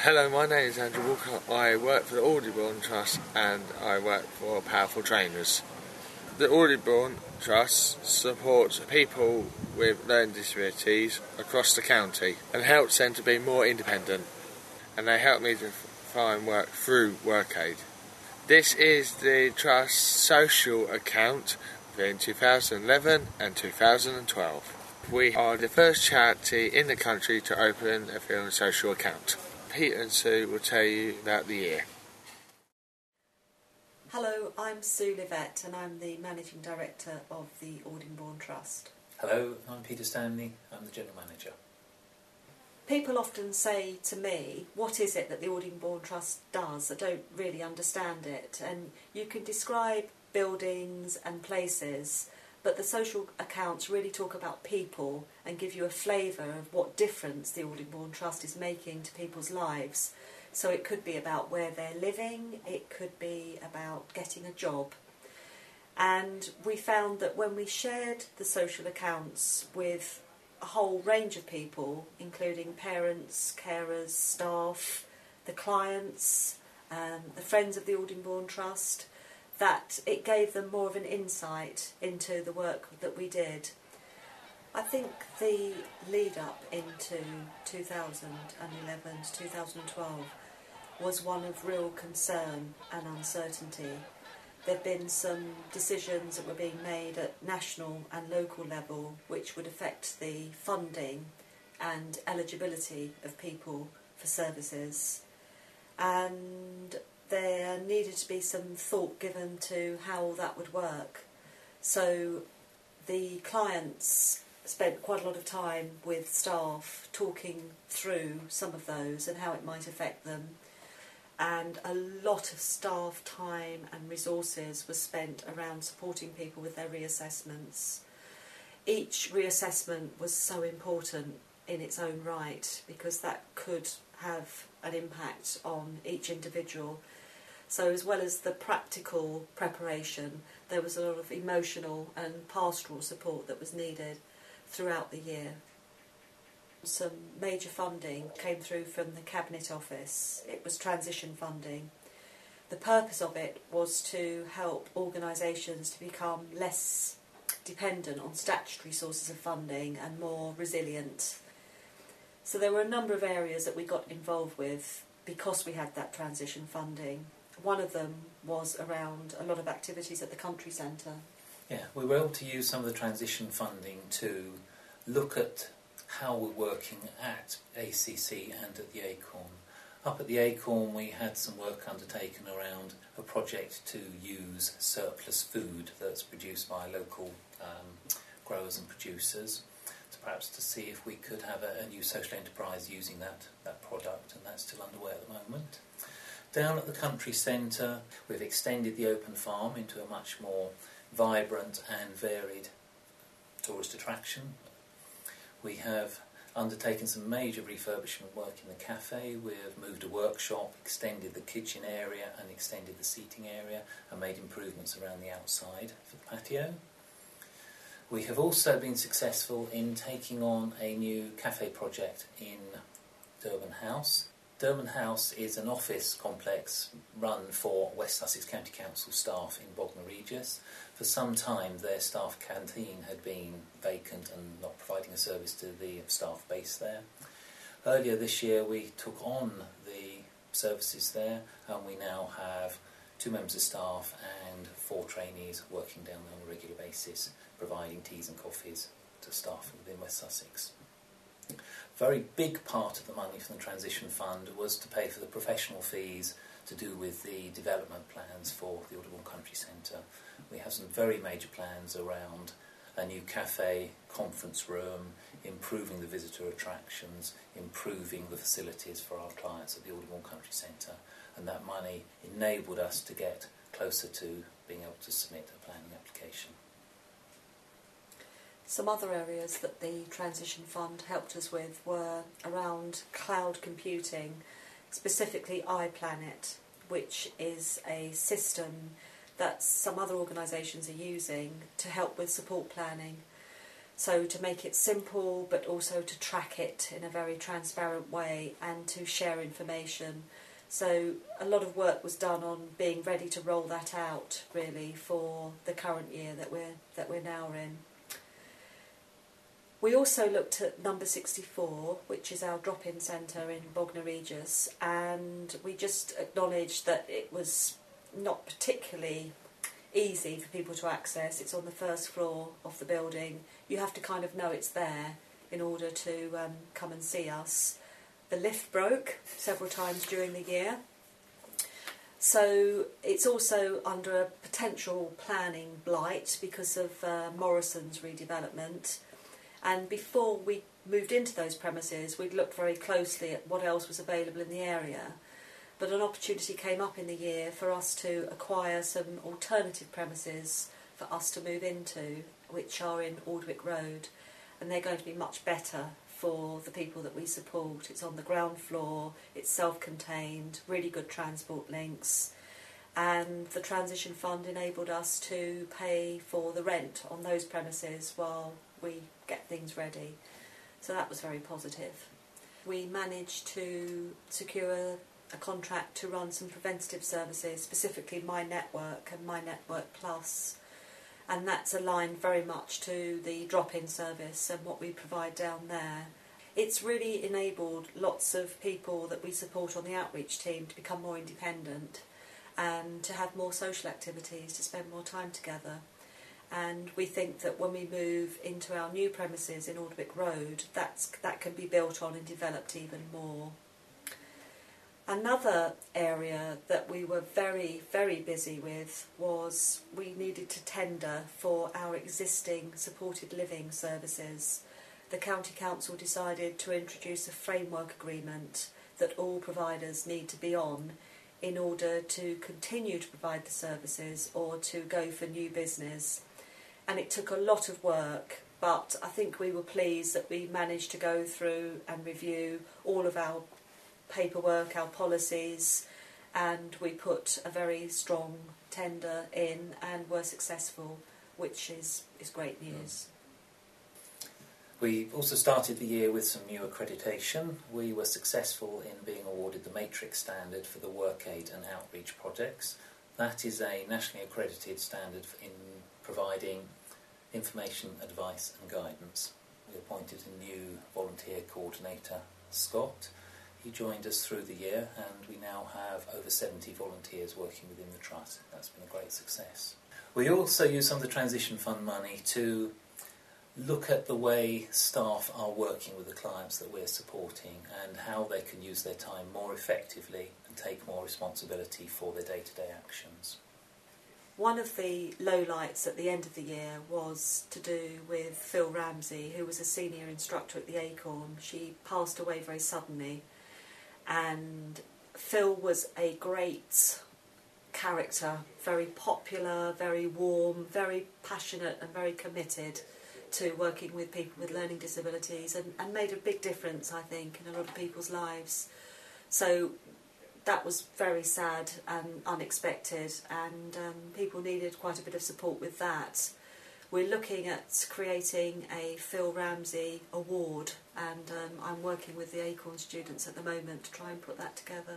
Hello, my name is Andrew Walker. I work for the Aldingbourne Trust and I work for Powerful Trainers. The Aldingbourne Trust supports people with learning disabilities across the county and helps them to be more independent, and they help me to find work through WorkAid. This is the Trust's social account between 2011 and 2012. We are the first charity in the country to open a field and social account. Pete and Sue will tell you about the year. Hello, I'm Sue Livette and I'm the Managing Director of the Aldingbourne Trust. Hello, I'm Peter Stanley, I'm the General Manager. People often say to me, what is it that the Aldingbourne Trust does? I don't really understand it. And you can describe buildings and places, but the social accounts really talk about people and give you a flavour of what difference the Aldingbourne Trust is making to people's lives. So it could be about where they're living, it could be about getting a job. And we found that when we shared the social accounts with a whole range of people, including parents, carers, staff, the clients, the friends of the Aldingbourne Trust, that it gave them more of an insight into the work that we did. I think the lead up into 2011 to 2012 was one of real concern and uncertainty. There have been some decisions that were being made at national and local level which would affect the funding and eligibility of people for services, and there needed to be some thought given to how all that would work. So the clients spent quite a lot of time with staff talking through some of those and how it might affect them, and a lot of staff time and resources was spent around supporting people with their reassessments. Each reassessment was so important in its own right because that could have an impact on each individual. So as well as the practical preparation, there was a lot of emotional and pastoral support that was needed throughout the year. Some major funding came through from the Cabinet Office. It was transition funding. The purpose of it was to help organisations to become less dependent on statutory sources of funding and more resilient. So there were a number of areas that we got involved with because we had that transition funding. One of them was around a lot of activities at the country centre. Yeah, we were able to use some of the transition funding to look at how we're working at ACC and at the Acorn. Up at the Acorn we had some work undertaken around a project to use surplus food that's produced by local growers and producers, to perhaps to see if we could have a new social enterprise using that product, and that's still underway at the moment. Down at the country centre we've extended the open farm into a much more vibrant and varied tourist attraction. We have undertaken some major refurbishment work in the cafe. We have moved a workshop, extended the kitchen area and extended the seating area, and made improvements around the outside for the patio. We have also been successful in taking on a new cafe project in Durban House. Durban House is an office complex run for West Sussex County Council staff in Bognor Regis. For some time their staff canteen had been vacant and not providing a service to the staff based there. Earlier this year we took on the services there, and we now have 2 members of staff and 4 trainees working down there on a regular basis, providing teas and coffees to staff within West Sussex. Very big part of the money from the Transition Fund was to pay for the professional fees to do with the development plans for the Aldingbourne Country Centre. We have some very major plans around a new cafe, conference room, improving the visitor attractions, improving the facilities for our clients at the Aldingbourne Country Centre, and that money enabled us to get closer to being able to submit a planning application. Some other areas that the Transition Fund helped us with were around cloud computing, specifically iPlanet, which is a system that some other organisations are using to help with support planning. So to make it simple, but also to track it in a very transparent way and to share information. So a lot of work was done on being ready to roll that out, really, for the current year that we're now in. We also looked at number 64, which is our drop-in centre in Bognor Regis, and we just acknowledged that it was not particularly easy for people to access. It's on the first floor of the building. You have to kind of know it's there in order to come and see us. The lift broke several times during the year. So it's also under a potential planning blight because of Morrison's redevelopment. And before we moved into those premises, we'd looked very closely at what else was available in the area. But an opportunity came up in the year for us to acquire some alternative premises for us to move into, which are in Aldwick Road. And they're going to be much better for the people that we support. It's on the ground floor, it's self-contained, really good transport links, and the transition fund enabled us to pay for the rent on those premises while we get things ready. So that was very positive. We managed to secure a contract to run some preventative services, specifically My Network and My Network Plus, and that's aligned very much to the drop-in service and what we provide down there. It's really enabled lots of people that we support on the outreach team to become more independent and to have more social activities, to spend more time together. And we think that when we move into our new premises in Aldwick Road, that can be built on and developed even more. Another area that we were very, very busy with was we needed to tender for our existing supported living services. The County Council decided to introduce a framework agreement that all providers need to be on in order to continue to provide the services or to go for new business. And it took a lot of work, but I think we were pleased that we managed to go through and review all of our paperwork, our policies, and we put a very strong tender in and were successful, which is great news. We also started the year with some new accreditation. We were successful in being awarded the Matrix standard for the work aid and outreach projects. That is a nationally accredited standard in providing information, advice and guidance. We appointed a new volunteer coordinator, Scott. He joined us through the year and we now have over 70 volunteers working within the Trust. That's been a great success. We also use some of the transition fund money to look at the way staff are working with the clients that we're supporting and how they can use their time more effectively and take more responsibility for their day-to-day actions. One of the lowlights at the end of the year was to do with Phil Ramsey, who was a senior instructor at the Acorn. She passed away very suddenly, and Phil was a great character, very popular, very warm, very passionate and very committed to working with people with learning disabilities and made a big difference, I think, in a lot of people's lives. So that was very sad and unexpected, and people needed quite a bit of support with that. We're looking at creating a Phil Ramsey Award, and I'm working with the Acorn students at the moment to try and put that together.